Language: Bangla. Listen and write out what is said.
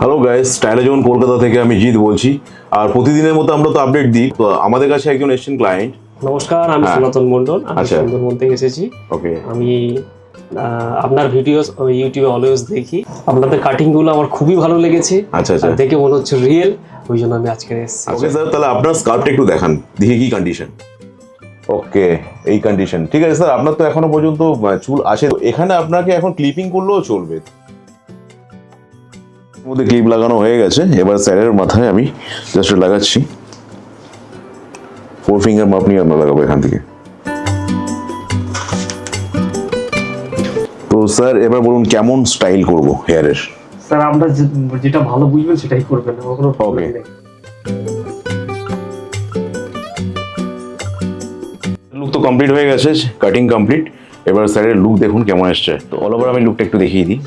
হ্যালো গাইস, স্টাইলজোন কলকাতা থেকে আমি জিৎ বলছি। আর প্রতিদিনের মতো আমরা তো আপডেট দিই। তো আমাদের কাছে একজন এসেছেন ক্লায়েন্ট। নমস্কার, আমি সনাতন মণ্ডল। আমি আচ্ছা। সুন্দরবন থেকে এসেছি। ওকে। আমি আপনার ভিডিওস ইউটিউবে অলওয়েজ দেখি। আপনাদের কাটিংগুলো আমার খুবই ভালো লেগেছে। আচ্ছা আচ্ছা। আর দেখে মনে হচ্ছে রিয়েল, ওই জন্য আমি আজকে এসেছি। ওকে স্যার, তাহলে আপনার স্কার্ফটা একটু দেখান, দেখি কি কন্ডিশন। ওকে, এই কন্ডিশন ঠিক আছে স্যার। আপনার তো এখনো পর্যন্ত চুল আছে, এখানে আপনাকে এখন ক্লিপিং করলেও চলবে। মধ্যে ক্লিপ লাগানো হয়ে গেছে, এবার স্যারের মাথায় আমি জাস্ট লাগাচ্ছি। 4 ফিঙ্গার মাপ নিয়ে আমরা লাগাবো এখান থেকে। তো স্যার এবার বলুন কেমন স্টাইল করব হেয়ারের। স্যার, আপনারা যেটা ভালো বুঝবেন সেটাই করবেন, আমার কোনো প্রবলেম নেই। লুক তো কমপ্লিট হয়ে গেছে, কাটিং কমপ্লিট। এবার স্যারের লুক দেখুন কেমন এসছে। তো অল ওভার আমি লুকটা একটু দেখিয়ে দিই।